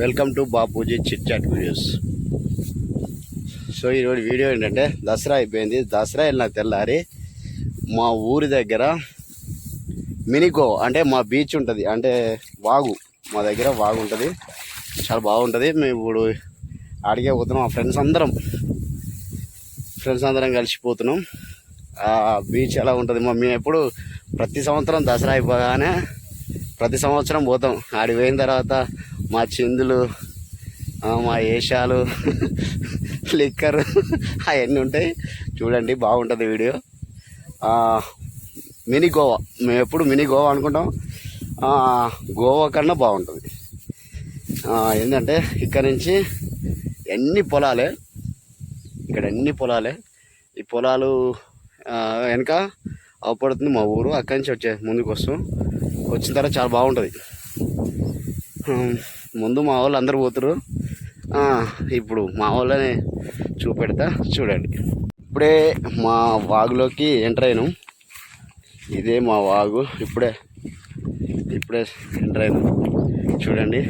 Welcome to Bapuji chit chat videos. So ఈరోజు video ఏంటంటే దసరా అయిపోయింది. దసరా వెళ్ళిన తెల్లారి మా ఊరి దగ్గర మినీ గోవా అంటే మా బీచ్ ఉంటుంది, అంటే వాగు, మా దగ్గర వాగు ఉంటుంది, చాలా బాగుంటుంది. మేము ఇప్పుడు అడిగే పోతున్నాం. మా ఫ్రెండ్స్ అందరం కలిసిపోతున్నాం. ఆ బీచ్ ఎలా ఉంటుంది, మేము ఎప్పుడు ప్రతి సంవత్సరం దసరా అయిపోగానే ప్రతి సంవత్సరం పోతాం. ఆడికి పోయిన తర్వాత మా చిందులు, మా ఏషాలు, లిక్కర్ అవన్నీ ఉంటాయి. చూడండి, బాగుంటుంది వీడియో. మినీ గోవా, మేము ఎప్పుడు మినీ గోవా అనుకుంటాం, గోవా కన్నా బాగుంటుంది. ఏంటంటే ఇక్కడ నుంచి అన్ని పొలాలే, ఇక్కడ అన్ని పొలాలే. ఈ పొలాలు వెనక అవపడుతుంది మా ఊరు. అక్కడి నుంచి ముందుకు వచ్చిన తర్వాత చాలా బాగుంటుంది. ముందు మా వాళ్ళు అందరు పోతున్నారు, ఇప్పుడు మా వాళ్ళని చూపెడతా. చూడండి, ఇప్పుడే మా వాగులోకి ఎంటర్ అయినాం. ఇదే మా వాగు, ఇప్పుడే ఎంటర్ అయినాం. చూడండి,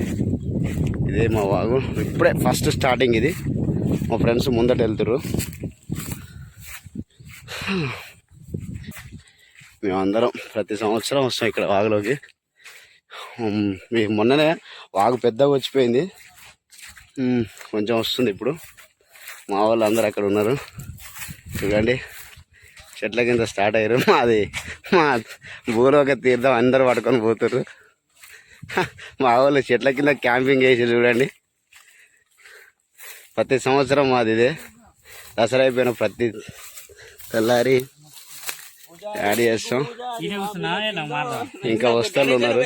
ఇదే మా వాగు. ఇప్పుడే ఫస్ట్ స్టార్టింగ్ ఇది. మా ఫ్రెండ్స్ ముందట వెళ్తారు. మేమందరం ప్రతి సంవత్సరం వస్తాం ఇక్కడ వాగులోకి. మొన్ననే వాగు పెద్దగా వచ్చిపోయింది, కొంచెం వస్తుంది ఇప్పుడు. మా వాళ్ళు అందరు అక్కడ ఉన్నారు. చూడండి, చెట్ల కింద స్టార్ట్ అయ్యారు. మా భూలోక తీర్థం అందరూ పట్టుకొని పోతారు. మా వాళ్ళు చెట్ల కింద క్యాంపింగ్ చేసి చూడండి. ప్రతి సంవత్సరం మాది ఇదే. దసరా అయిపోయిన ప్రతి తెల్లారి యాడ్ చేస్తాం. ఇంకా వస్తారు ఉన్నారు.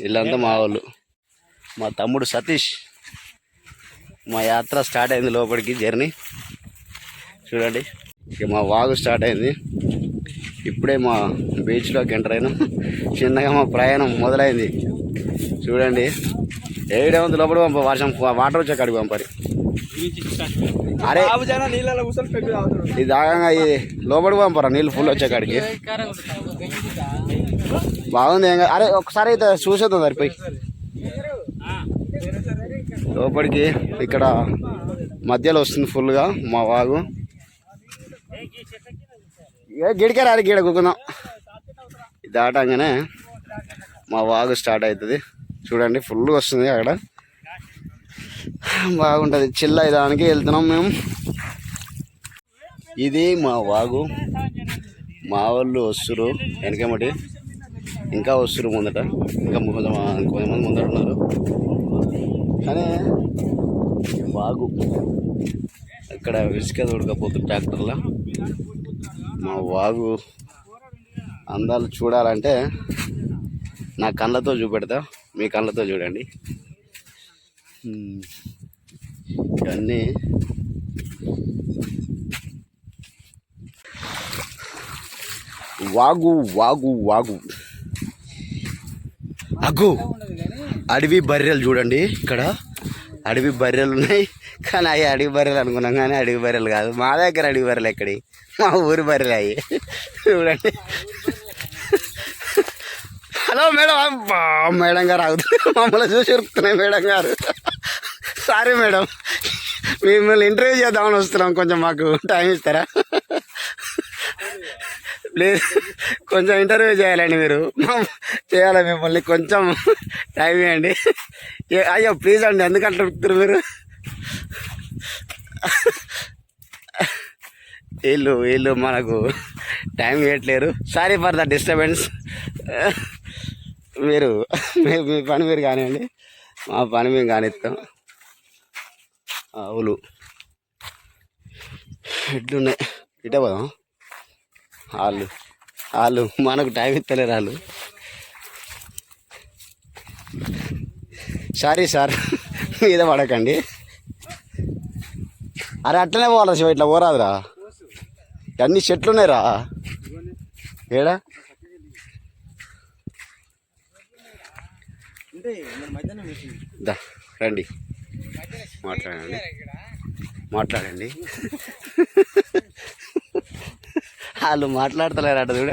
వీళ్ళంతా మా వాళ్ళు. మా తమ్ముడు సతీష్. మా యాత్ర స్టార్ట్ అయింది లోపలికి, జర్నీ. చూడండి, ఇక మా వాగు స్టార్ట్ అయింది. ఇప్పుడే మా బీచ్లోకి ఎంటర్ అయినా. చిన్నగా మా ప్రయాణం మొదలైంది. చూడండి, ఏడే ఉంది లోపల పంప, వర్షం వాటర్ వచ్చే కాడికి పంపారు. అరే ఇది దాగంగా ఇది లోపలికి పంపరా, నీళ్ళు ఫుల్ వచ్చే కాడికి. బాగుంది. ఏం అరే ఒకసారి అయితే చూసేద్దాం సరిపోయి లోపలికి. ఇక్కడ మధ్యలో వస్తుంది ఫుల్గా మా వాగు. గిడికే రాదు, గీడ కూకుందాం. దాటంగానే మా వాగు స్టార్ట్ అవుతుంది. చూడండి, ఫుల్గా వస్తుంది. అక్కడ బాగుంటుంది. చిల్ అయ్యడానికి వెళ్తున్నాం మేము. ఇది మా వాగు. మా వాళ్ళు వస్తురు వెనకమటి, ఇంకా వస్తురు ముందట, ఇంకా కొంతమంది ముందట ఉన్నారు. కానీ వాగు ఇక్కడ ఇసుక ఉడకపోతుంది ట్రాక్టర్లో. మా వాగు అందాలు చూడాలంటే నా కళ్ళతో చూపెడతా, మీ కళ్ళతో చూడండి. ఇవన్నీ వాగు వాగు వాగు అగ్గు. అడవి బర్రెలు చూడండి, ఇక్కడ అడవి బర్రెలు ఉన్నాయి. కానీ అవి అడవి బర్రెలు అనుకున్నాం, కానీ అడవి బర్రెలు కాదు. మా దగ్గర అడవి బర్రెలు ఎక్కడి, మా ఊరి బర్రెలు అవి. చూడండి. Hello madam. మేడం గారు ఆగుతుంది, మమ్మల్ని చూసి ఉరుకుతున్నాయి. మేడం గారు, సారీ మేడం, మిమ్మల్ని ఇంటర్వ్యూ చేద్దామని వస్తున్నాం, కొంచెం మాకు టైం ఇస్తారా? ప్లీజ్, కొంచెం ఇంటర్వ్యూ చేయాలండి, మీరు చేయాలి, మిమ్మల్ని కొంచెం టైం ఇవ్వండి. అయ్యో ప్లీజ్ అండి, ఎందుకంటే అడుగుతారు మీరు? వీళ్ళు మనకు టైం ఇవ్వట్లేరు. Sorry for the disturbance. మీరు మీ పని మీరు కానివ్వండి, మా పని మేము కానిస్తాం. అవులు ఎట్లున్నాయి, ఇటే పోదాం. వాళ్ళు మనకు టైం ఇస్తలేరు వాళ్ళు. సారీ సార్, మీద పడకండి. అరే అట్లనే పోవాలా శివ, ఇట్లా పోరాదురా, అన్ని చెట్లు ఉన్నాయిరా. ఏడా రండి, మాట్లాడండి. వాళ్ళు మాట్లాడతలేరు అట చూడ.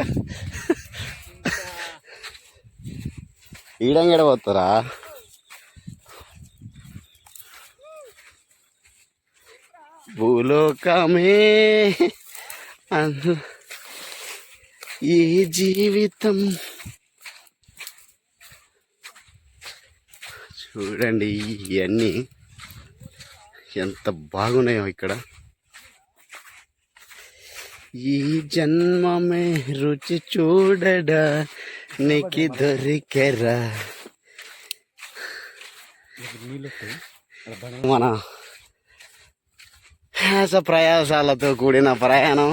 ఈడంగడ పోతారా? భూలోకమే ఈ జీవితం. చూడండి ఇవన్నీ ఎంత బాగున్నాయో ఇక్కడ. ఈ జన్మమే రుచి చూడడా నీకి దొరికెరా. మన ప్రయాసాలతో కూడిన ప్రయాణం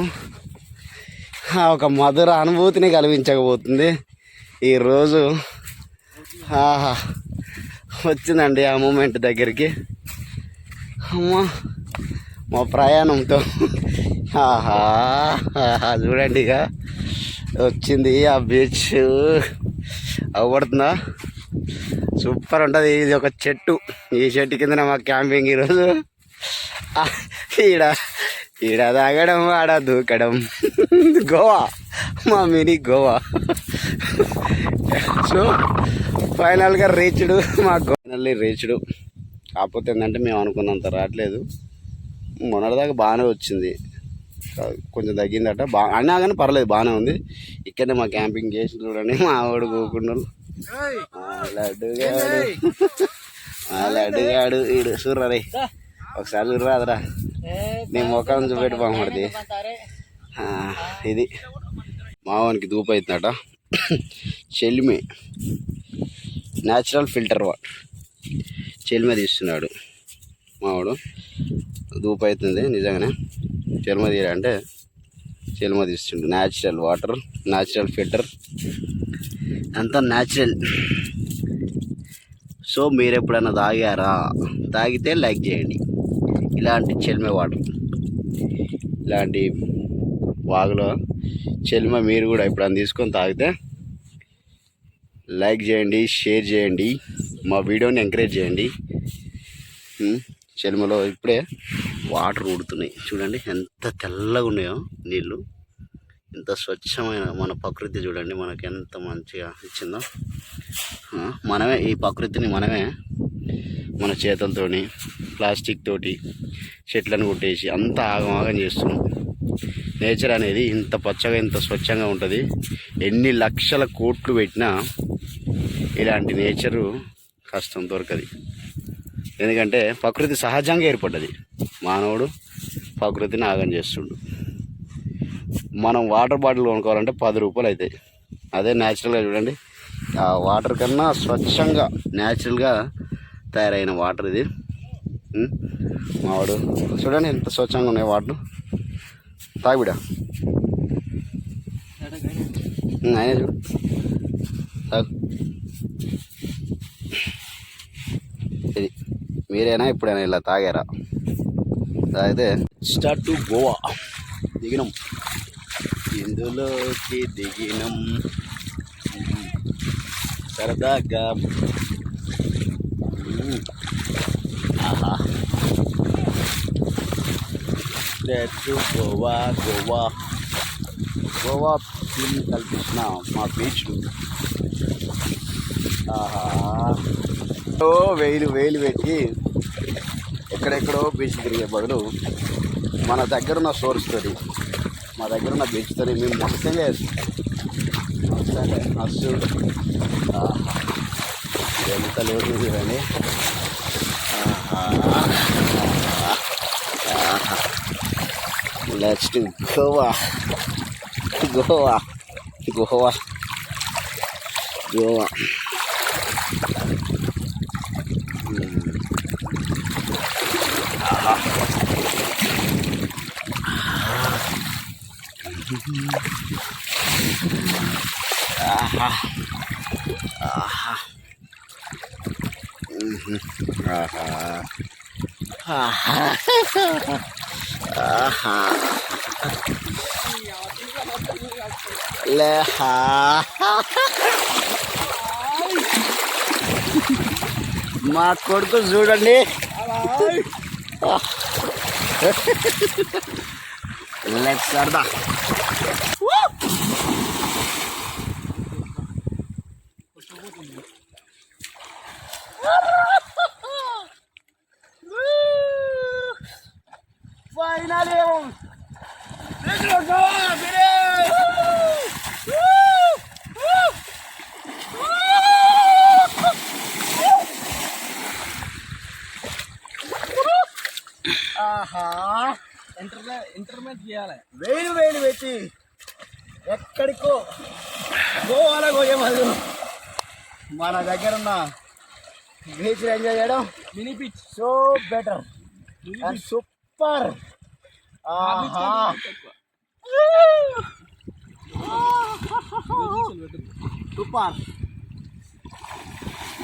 ఒక మధుర అనుభూతిని కలిగించకపోతుంది. ఈరోజు వచ్చిందండి ఆ మూమెంట్ దగ్గరికి. అమ్మా మా ప్రయాణంతో చూడండి ఇక వచ్చింది ఆ బీచ్. అవ్వడుతుందా? సూపర్ ఉంటుంది. ఇది ఒక చెట్టు, ఈ చెట్టు కింద మా క్యాంపింగ్ ఈరోజు. ఈడ తాగడం, ఆడ దూకడం. గోవా, మా మినీ గోవా. సో ఫైనల్గా రీచ్డ్, ఫైనల్లీ రీచ్డ్. కాకపోతే ఏంటంటే మేము అనుకున్నంత రావట్లేదు. మొన్నటిదాకా బాగానే వచ్చింది, కొంచెం తగ్గిందట. అన్నా కానీ పర్లేదు, బాగానే ఉంది. ఇక్కడనే మా క్యాంపింగ్ చేసి చూడండి. మా ఆవిడ కూకుండా లడ్డుగాడు ఈడు చూర్రీ, ఒకసారి చూడరాదురా, నీ ముఖం చూపెట్టి బాగుపడుతుంది. ఇది మావానికి ధూపు అవుతుందట. చెల్లిమే న్యాచురల్ ఫిల్టర్ వాటర్ చెల్లిమే తీస్తున్నాడు మావాడు. ధూపు అవుతుంది నిజంగానే. చెల్మ తీయాలంటే చెల్మ తీస్తుండు. న్యాచురల్ వాటర్, న్యాచురల్ ఫిల్టర్, అంతా న్యాచురల్. సో మీరు ఎప్పుడైనా తాగారా? తాగితే లైక్ చేయండి. ఇలాంటి చెల్మే వాటర్, ఇలాంటి వాగులో చెల్మ మీరు కూడా ఎప్పుడైనా తీసుకొని తాగితే లైక్ చేయండి, షేర్ చేయండి, మా వీడియోని ఎంకరేజ్ చేయండి. చెల్మలో ఇప్పుడే వాటర్ ఊడుతున్నాయి చూడండి, ఎంత తెల్లగా ఉన్నాయో నీళ్ళు, ఎంత స్వచ్ఛమైన మన ప్రకృతి చూడండి మనకి ఎంత మంచిగా ఇచ్చిందో. మనమే ఈ ప్రకృతిని మనమే మన చేతులతోని, ప్లాస్టిక్ తోటి చెట్లను కొట్టేసి అంత ఆగమాగం చేస్తున్నాం. నేచర్ అనేది ఇంత పచ్చగా ఇంత స్వచ్ఛంగా ఉంటుంది. ఎన్ని లక్షల కోట్లు పెట్టినా ఇలాంటి నేచరు కష్టం దొరకది. ఎందుకంటే ప్రకృతి సహజంగా ఏర్పడ్డది, మానవుడు ప్రకృతిని ఆగం చేస్తుండు. మనం వాటర్ బాటిల్ కొనుక్కోవాలంటే 10 రూపాయలు అవుతాయి. అదే న్యాచురల్గా చూడండి, ఆ వాటర్ కన్నా స్వచ్ఛంగా న్యాచురల్గా తయారైన వాటర్ ఇది. మావాడు చూడండి ఎంత స్వచ్ఛంగా ఉన్నాయి వాటర్. తాగిబిడా ఆయన చూడు, తాగు. ఇది మీరైనా ఎప్పుడైనా ఇలా తాగారా? తాగితే స్టార్ట్ టు గోవా. దిగినాం, ఇందులోకి దిగినాం సరదాగా. ఆహా, గోవా గోవా గోవా ఫీల్ కల్పించిన మా బీచ్. ఆహా, వేలు పెట్టి ఎక్కడెక్కడో బీచ్ తిరిగే బదులు మన దగ్గరున్న సోర్స్తోని, మా దగ్గరున్న బీచ్తోని మేము మస్తగా మస్తు ఎంత లేదు చూడండి. Let's to Goa Goa Goa Goa. ఆహా ఆహా ఆహా ఆహా లేహా. మా కొడుకు చూడండి, లెట్స్ సరదా. Finally! Let's go! ఆహా ఇంటర్మెంట్ చేయాలి వేలు పెట్టి ఎక్కడికో గోవాలో పోయేవాళ్ళు మన దగ్గర ఉన్న బీచ్ ఎంజాయ్ చేయడం mini beach so better and super super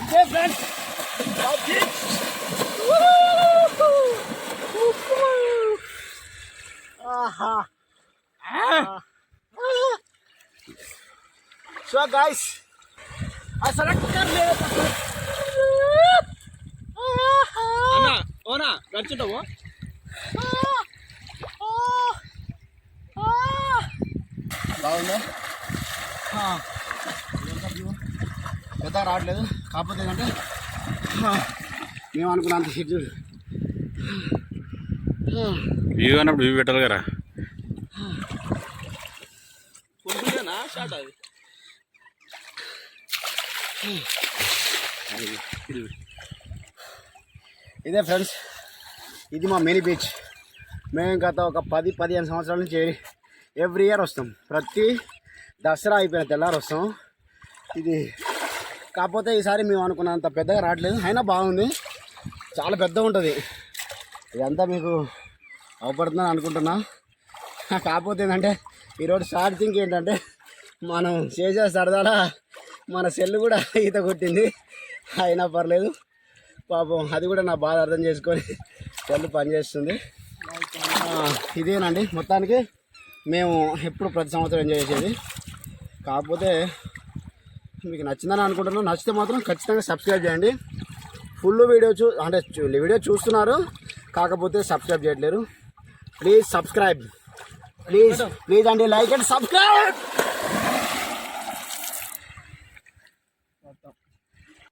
ఇదే friends So guys, I select कर ले Ana, Ona, गच्चुटा वो బాగుందా పెద్ద రావట్లేదు కాకపోతే ఏంటంటే మేము అనుకున్నంత హిట్ వ్యూ అన్నప్పుడు వ్యూ పెట్టాలి కదా ఇదే ఫ్రెండ్స్ ఇది మా మినీ బీచ్ మేము గత ఒక 10-15 సంవత్సరాల నుంచి ఎవ్రీ ఇయర్ వస్తాం ప్రతి దసరా అయిపోయిన తెల్లారు వస్తాం ఇది కాకపోతే ఈసారి మేము అనుకున్నంత పెద్దగా రావట్లేదు అయినా బాగుంది చాలా పెద్దగా ఉంటుంది ఇదంతా మీకు అవపడుతుందని అనుకుంటున్నా కాకపోతే ఏంటంటే ఈరోజు షార్ట్ థింక్ ఏంటంటే మనం చేసే సరదాలా మన సెల్ కూడా ఈత కొట్టింది అయినా పర్లేదు పాపం అది కూడా నా బాధ అర్థం చేసుకొని సెల్ పనిచేస్తుంది ఇదేనండి మొత్తానికి మేము ఎప్పుడు ప్రతి సంవత్సరం ఎంజాయ్ చేసేది కాకపోతే మీకు నచ్చిందని అనుకుంటున్నాను నచ్చితే మాత్రం ఖచ్చితంగా సబ్స్క్రైబ్ చేయండి ఫుల్ వీడియో వీడియో చూస్తున్నారు కాకపోతే సబ్స్క్రైబ్ చేయట్లేరు ప్లీజ్ సబ్స్క్రైబ్ ప్లీజ్ అండి లైక్ అండ్ సబ్స్క్రైబ్